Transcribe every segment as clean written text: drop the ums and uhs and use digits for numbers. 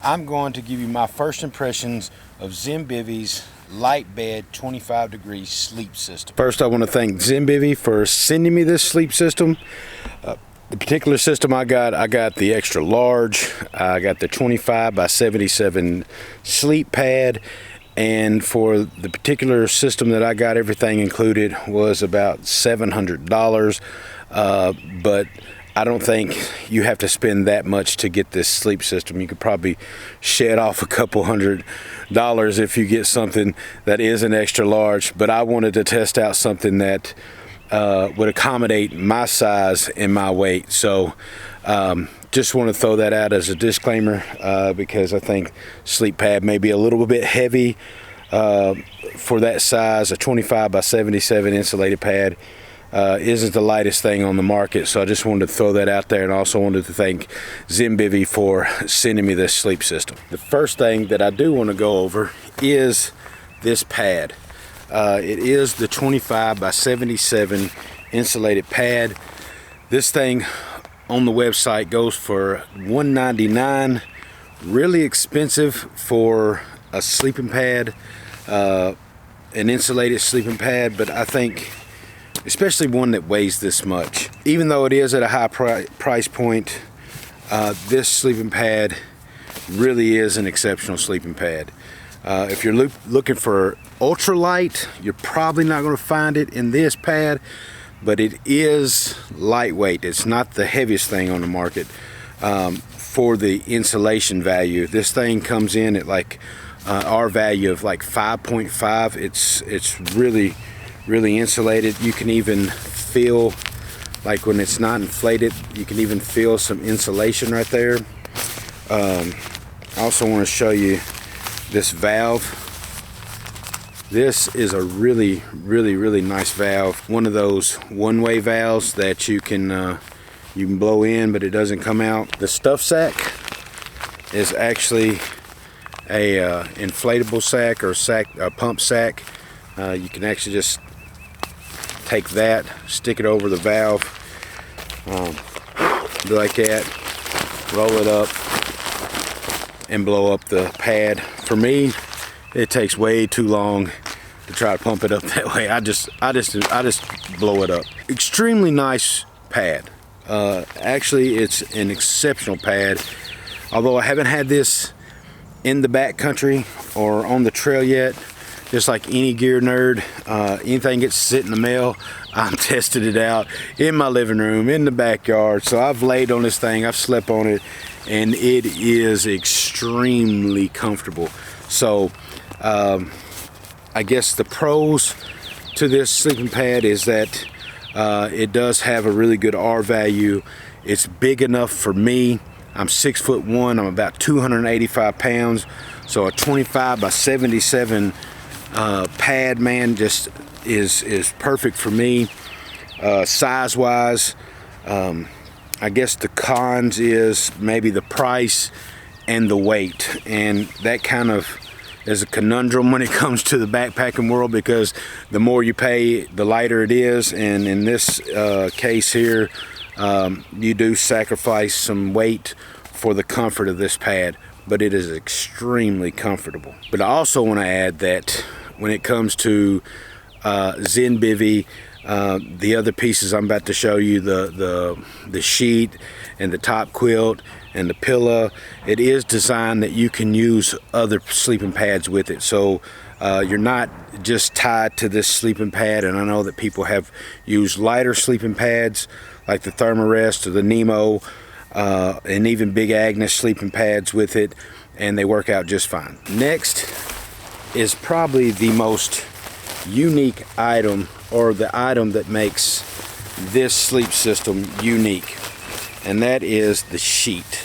I'm going to give you my first impressions of Zenbivy's Light Bed 25 degree sleep system. First, I want to thank Zenbivy for sending me this sleep system. The particular system I got the extra large. I got the 25 by 77 sleep pad, and for the particular system that I got, everything included was about $700. But I don't think you have to spend that much to get this sleep system. You could probably shed off a couple $100 if you get something that is an extra large, but I wanted to test out something that would accommodate my size and my weight. So just want to throw that out as a disclaimer because I think sleep pad may be a little bit heavy for that size. A 25 by 77 insulated pad isn't the lightest thing on the market, so I just wanted to throw that out there, and also wanted to thank Zenbivy for sending me this sleep system. The first thing that I do want to go over is this pad. It is the 25 by 77 insulated pad. This thing on the website goes for $199. Really expensive for a sleeping pad, an insulated sleeping pad, but I think especially one that weighs this much. Even though it is at a high price point, this sleeping pad really is an exceptional sleeping pad. If you're looking for ultralight, you're probably not going to find it in this pad, but it is lightweight. It's not the heaviest thing on the market. For the insulation value, this thing comes in at like our value of like 5.5. It's really insulated. You can even feel, like when it's not inflated, you can even feel some insulation right there. I also want to show you this valve. This is a really nice valve. One of those one-way valves that you can blow in, but it doesn't come out. The stuff sack is actually a inflatable sack, or a pump sack. You can actually just take that, stick it over the valve, like that, roll it up, and blow up the pad. For me, it takes way too long to try to pump it up that way. I just blow it up. Extremely nice pad. Actually, it's an exceptional pad. Although I haven't had this in the backcountry or on the trail yet, just like any gear nerd, anything gets sent in the mail, I'm testing it out in my living room, in the backyard. So I've laid on this thing, I've slept on it, and it is extremely comfortable. So I guess the pros to this sleeping pad is that it does have a really good R value. It's big enough for me. I'm 6'1", I'm about 285 pounds. So a 25 by 77 pad, man, just is perfect for me. Size wise, I guess the cons is maybe the price and the weight, and that kind of is a conundrum when it comes to the backpacking world, because the more you pay, the lighter it is, and in this case here, you do sacrifice some weight for the comfort of this pad, but it is extremely comfortable. But I also want to add that when it comes to Zenbivy, the other pieces I'm about to show you, the sheet and the top quilt and the pillow, it is designed that you can use other sleeping pads with it. So you're not just tied to this sleeping pad. And I know that people have used lighter sleeping pads like the Thermarest or the Nemo, and even Big Agnes sleeping pads with it, and they work out just fine. Next is probably the most unique item, or the item that makes this sleep system unique, and that is the sheet.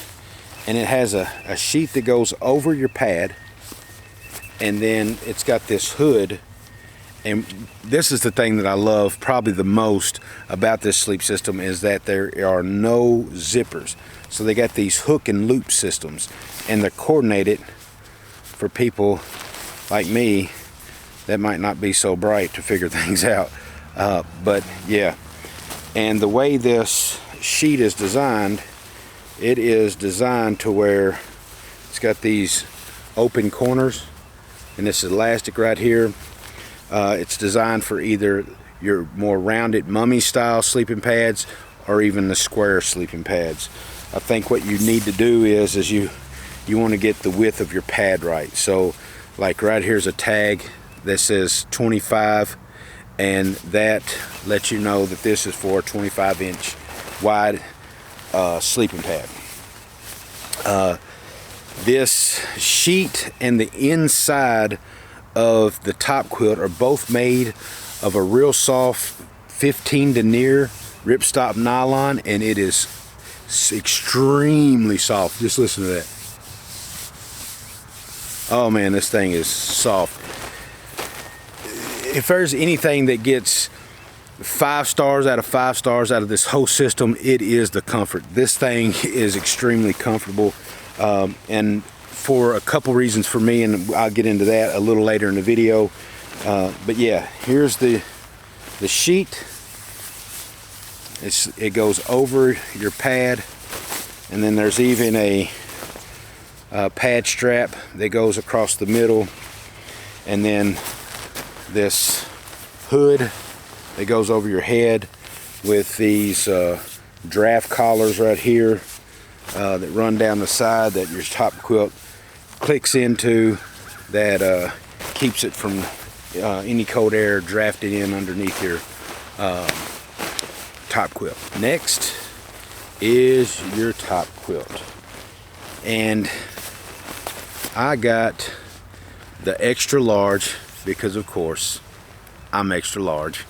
And it has a sheet that goes over your pad, and then it's got this hood. And this is the thing that I love probably the most about this sleep system, is that there are no zippers. So they got these hook and loop systems, and they're coordinated for people like me that might not be so bright to figure things out. But yeah, and the way this sheet is designed, it is designed to where It's got these open corners, and this elastic right here. It's designed for either your more rounded mummy style sleeping pads or even the square sleeping pads. I think what you need to do is you want to get the width of your pad right. So like right here's a tag that says 25, and that lets you know that this is for a 25-inch wide sleeping pad. This sheet and the inside of the top quilt are both made of a real soft 15 denier ripstop nylon, and it is extremely soft. Just listen to that. Oh man, this thing is soft. If there's anything that gets 5 stars out of 5 stars out of this whole system, it is the comfort. This thing is extremely comfortable, and for a couple reasons for me, and I'll get into that a little later in the video. But yeah, here's the sheet. It goes over your pad, and then there's even a pad strap that goes across the middle, and then this hood that goes over your head with these draft collars right here that run down the side that your top quilt clicks into, that keeps it from any cold air drafted in underneath your top quilt. Next is your top quilt, and I got the extra large because of course I'm extra large.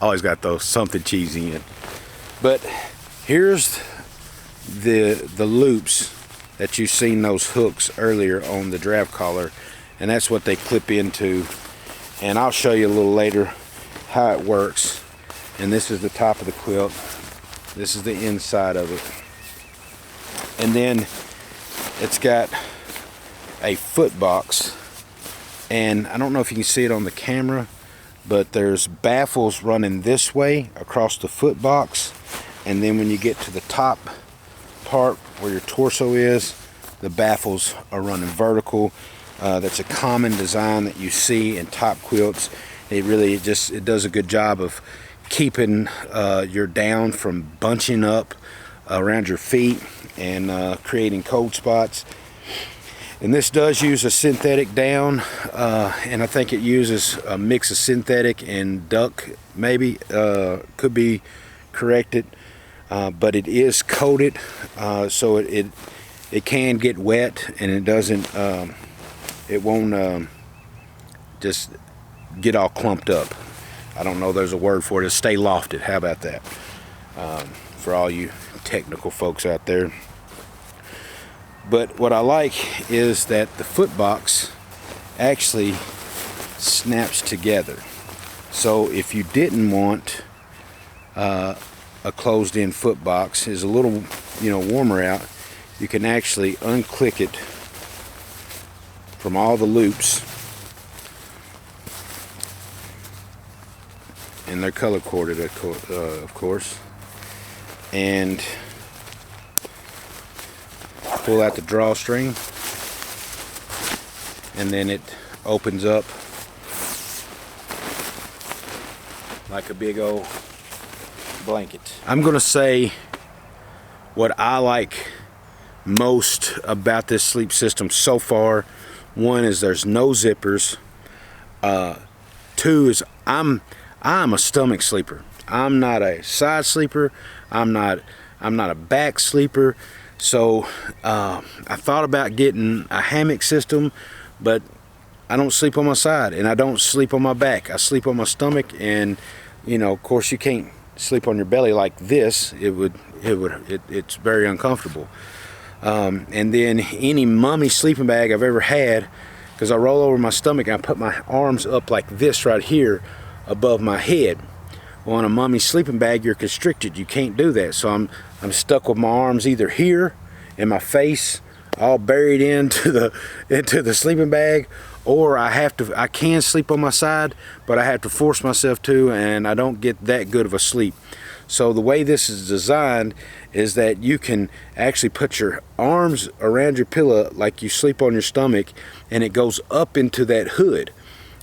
Always got those something cheesy in. But here's the loops that you've seen, those hooks earlier on the draft collar, and that's what they clip into, and I'll show you a little later how it works. And this is the top of the quilt, this is the inside of it, and then it's got a foot box, and I don't know if you can see it on the camera, but there's baffles running this way across the foot box, and then when you get to the top part where your torso is, the baffles are running vertical. That's a common design that you see in top quilts. It does a good job of keeping your down from bunching up around your feet and creating cold spots. And this does use a synthetic down, and I think it uses a mix of synthetic and duck, maybe, could be corrected, but it is coated, so it can get wet, and it won't just get all clumped up. I don't know, there's a word for it. It'll stay lofted. How about that? For all you technical folks out there. But what I like is that the foot box actually snaps together. So if you didn't want a closed-in foot box, is a little warmer out, you can actually unclick it from all the loops, and they're color coded, of course, and pull out the drawstring, and then it opens up like a big old blanket. I'm gonna say what I like most about this sleep system so far. One is there's no zippers. Two is I'm a stomach sleeper. I'm not a side sleeper. I'm not a back sleeper. So I thought about getting a hammock system, but I don't sleep on my side and I don't sleep on my back. I sleep on my stomach, and of course you can't sleep on your belly like this. It's very uncomfortable. And then any mummy sleeping bag I've ever had, because I roll over my stomach and I put my arms up like this right here above my head. Well, on a mummy sleeping bag, you're constricted. You can't do that. So I'm stuck with my arms either here and my face all buried into the sleeping bag, or I can sleep on my side, but I have to force myself to, and I don't get that good of a sleep. So the way this is designed is that you can actually put your arms around your pillow like you sleep on your stomach, and it goes up into that hood,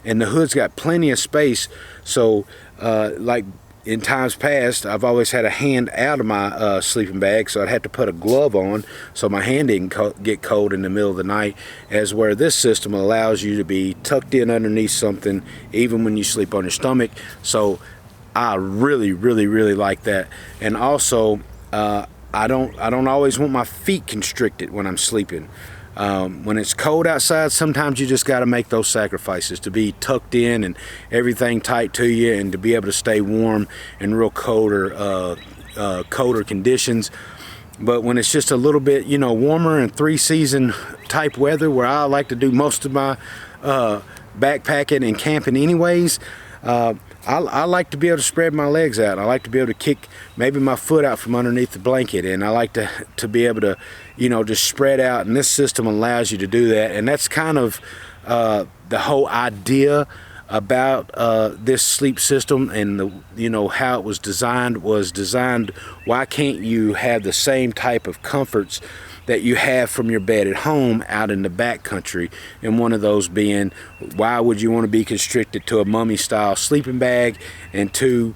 and the hood's got plenty of space. So like in times past, I've always had a hand out of my sleeping bag, so I'd have to put a glove on so my hand didn't get cold in the middle of the night, as where this system allows you to be tucked in underneath something even when you sleep on your stomach. So I really like that. And also I don't always want my feet constricted when I'm sleeping. When it's cold outside, sometimes you just got to make those sacrifices to be tucked in and everything tight to you, and to be able to stay warm in real colder conditions. But when it's just a little bit, you know, warmer and 3-season type weather, where I like to do most of my backpacking and camping anyways, I like to be able to spread my legs out. I like to be able to kick maybe my foot out from underneath the blanket, and I like to be able to, you know, just spread out, and this system allows you to do that. And that's kind of the whole idea about this sleep system, and the, you know, how it was designed. Why can't you have the same type of comforts that you have from your bed at home out in the backcountry? And one of those being, why would you want to be constricted to a mummy style sleeping bag? And two,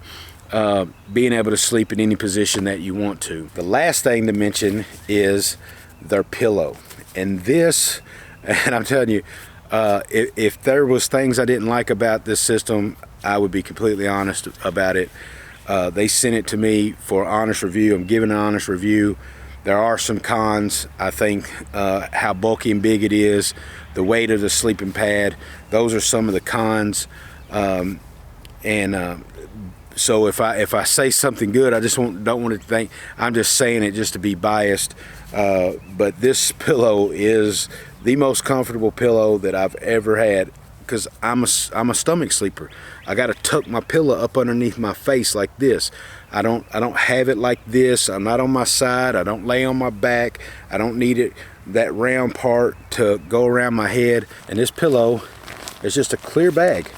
being able to sleep in any position that you want to. The last thing to mention is their pillow. And this, and I'm telling you, if there was things I didn't like about this system, I would be completely honest about it. They sent it to me for honest review. I'm giving an honest review. There are some cons. I think how bulky and big it is, the weight of the sleeping pad, those are some of the cons. So if I say something good, I just don't want to think I'm just saying it just to be biased. But this pillow is the most comfortable pillow that I've ever had, because I'm a stomach sleeper. I got to tuck my pillow up underneath my face like this. I don't have it like this. I'm not on my side. I don't lay on my back. I don't need that round part to go around my head. And this pillow is just a clear bag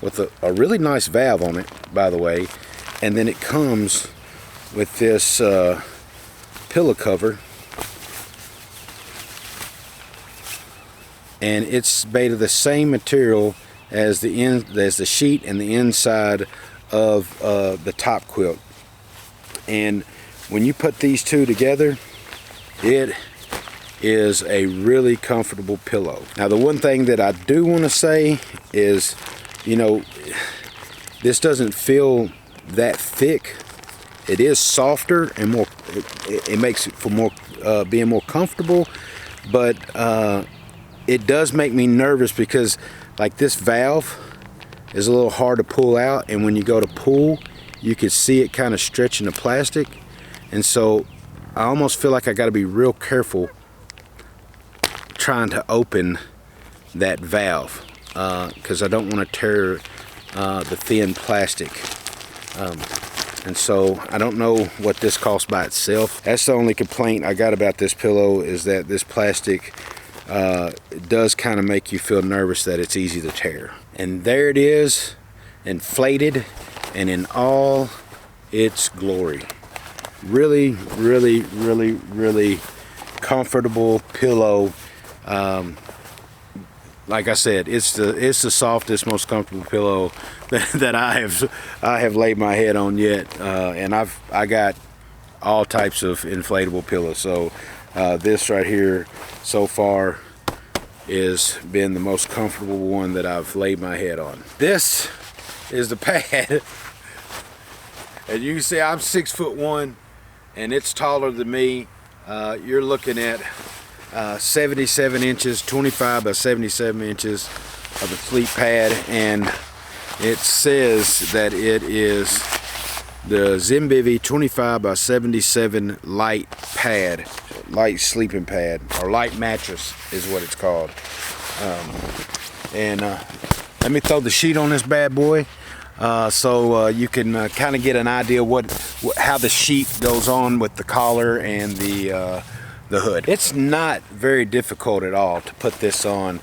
with a really nice valve on it, by the way. And then it comes with this pillow cover, and it's made of the same material as the sheet and the inside of the top quilt. And when you put these two together, it is a really comfortable pillow. Now, the one thing that I do want to say is, you know, this doesn't feel that thick. It is softer and more, it makes it for more being more comfortable, but it does make me nervous, because like this valve is a little hard to pull out, and when you go to pull, you can see it kind of stretching the plastic. And so I almost feel like I got to be real careful trying to open that valve, because I don't want to tear the thin plastic. And so I don't know what this costs by itself. That's the only complaint I got about this pillow, is that this plastic does kind of make you feel nervous that it's easy to tear. And there it is, inflated and in all its glory. Really comfortable pillow. Like I said, it's the softest, most comfortable pillow that I have laid my head on yet. And I got all types of inflatable pillows. So this right here so far is been the most comfortable one that I've laid my head on. This is the pad. As you can see, I'm 6'1", and it's taller than me. You're looking at 77 inches, 25 by 77 inches of the sleep pad, and it says that it is the Zenbivy 25 by 77 light pad, light sleeping pad, or light mattress is what it's called. Let me throw the sheet on this bad boy, so you can kind of get an idea how the sheet goes on with the collar and the hood. It's not very difficult at all to put this on.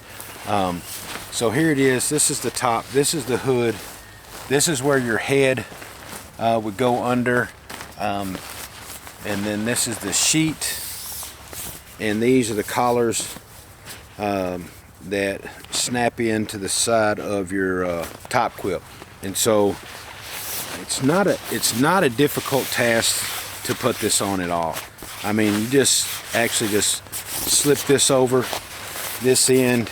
So here it is. This is the top. This is the hood. This is where your head would go under. And then this is the sheet, and these are the collars that snap into the side of your top quilt. And so it's not a difficult task to put this on at all. I mean, you just slip this over this end.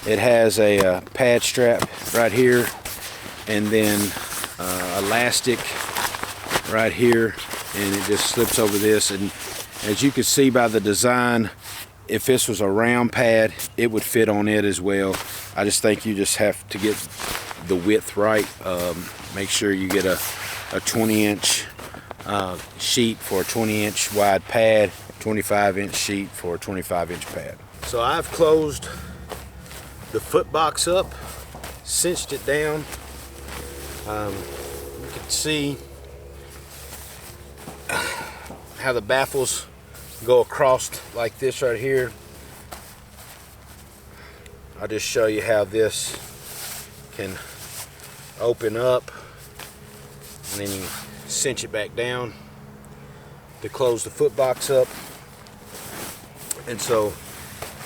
It has a pad strap right here, and then elastic right here, and it just slips over this. And as you can see by the design, if this was a round pad, it would fit on it as well. I just think you just have to get the width right. Make sure you get a 20-inch sheet for a 20-inch wide pad, 25-inch sheet for a 25-inch pad. So I've closed the foot box up, cinched it down. You can see how the baffles go across like this right here. I'll just show you how this can open up, and then you cinch it back down to close the foot box up. And so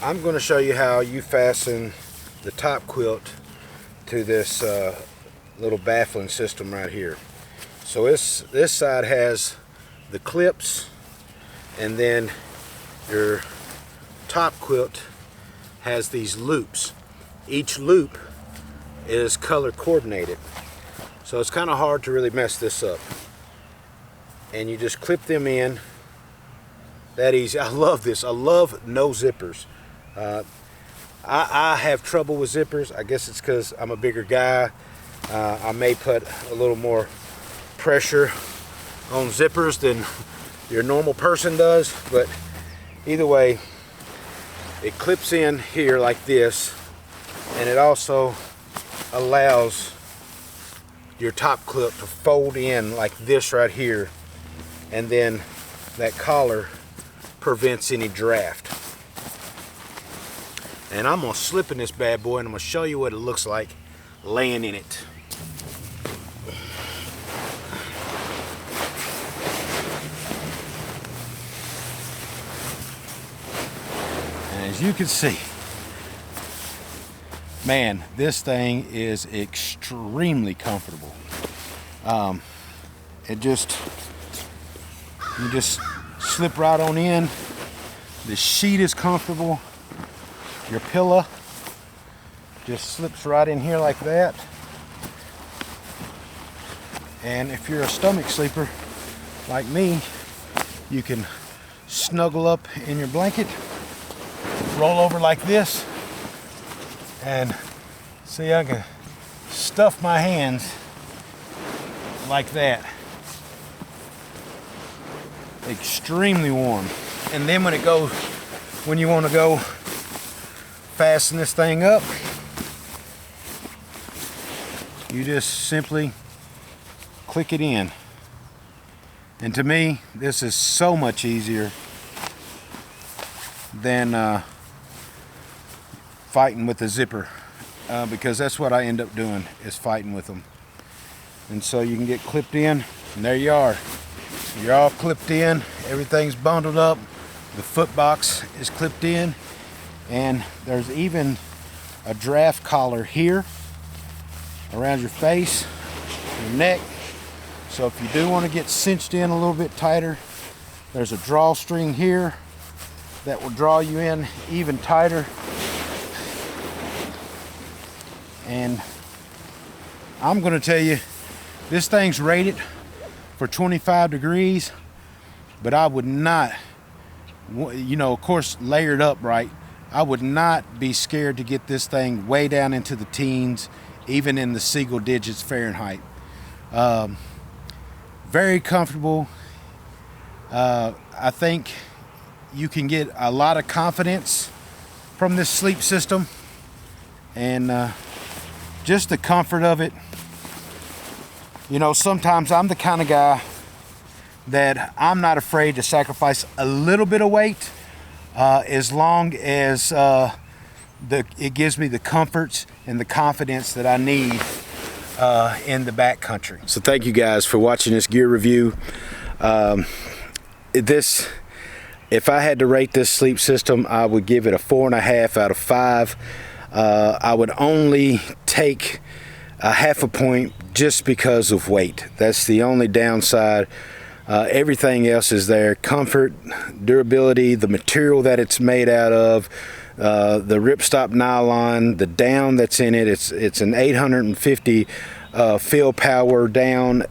I'm going to show you how you fasten the top quilt to this little baffling system right here. So this side has the clips, and then your top quilt has these loops. Each loop is color coordinated, so it's kind of hard to really mess this up. And you just clip them in that easy. I love this. I love no zippers. I have trouble with zippers. I guess it's because I'm a bigger guy. I may put a little more pressure on zippers than your normal person does, but either way, it clips in here like this, and it also allows your top clip to fold in like this right here, and then that collar prevents any draft. And I'm gonna slip in this bad boy, and I'm gonna show you what it looks like laying in it. And as you can see, man, this thing is extremely comfortable. You just slip right on in. The sheet is comfortable. Your pillow just slips right in here like that. And if you're a stomach sleeper like me, you can snuggle up in your blanket, roll over like this, and see, I can stuff my hands like that. Extremely warm. And then when you want to go fasten this thing up, you just simply click it in. And to me, this is so much easier than fighting with the zipper, because that's what I end up doing, is fighting with them. And so you can get clipped in, and there you are. You're all clipped in, everything's bundled up, the foot box is clipped in, and there's even a draft collar here around your face, your neck. So if you do want to get cinched in a little bit tighter, there's a drawstring here that will draw you in even tighter. And I'm going to tell you, this thing's rated for 25 degrees, but I would not, of course, layered up right, I would not be scared to get this thing way down into the teens, even in the single digits Fahrenheit. Very comfortable. I think you can get a lot of confidence from this sleep system, and just the comfort of it. Sometimes I'm the kind of guy that I'm not afraid to sacrifice a little bit of weight, as long as it gives me the comforts and the confidence that I need in the backcountry. So thank you guys for watching this gear review. if I had to rate this sleep system, I would give it a 4.5 out of 5. I would only take a half a point just because of weight. That's the only downside. Everything else is there: comfort, durability, the material that it's made out of, the ripstop nylon, the down that's in it. It's an 850 fill power down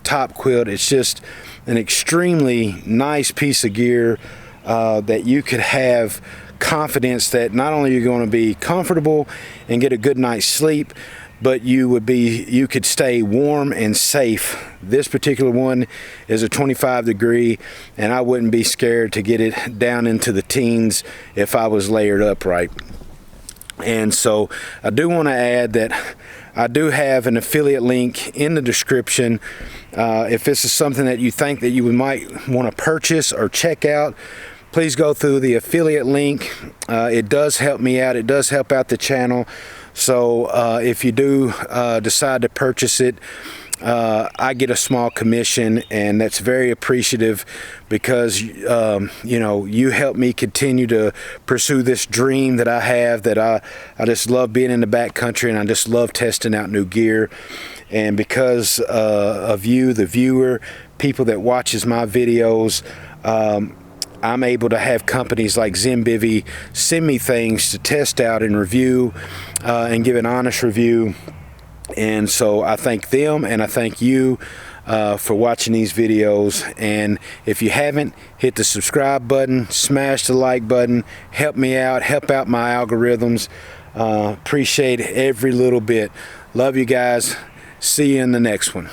top quilt. It's just an extremely nice piece of gear that you could have confidence that not only you're going to be comfortable and get a good night's sleep, but you could stay warm and safe. This particular one is a 25 degree, and I wouldn't be scared to get it down into the teens if I was layered up right. And so I do want to add that I do have an affiliate link in the description. If this is something that you think that you might want to purchase or check out, please go through the affiliate link. It does help me out. It does help out the channel. So if you do decide to purchase it, I get a small commission, and that's very appreciative because you know, you help me continue to pursue this dream that I have, that I just love being in the backcountry, and I just love testing out new gear. And because of you, the viewer, people that watches my videos, I'm able to have companies like Zenbivy send me things to test out and review and give an honest review. And so I thank them, and I thank you for watching these videos. And if you haven't, hit the subscribe button, smash the like button, help me out, help out my algorithms. Appreciate every little bit. Love you guys. See you in the next one.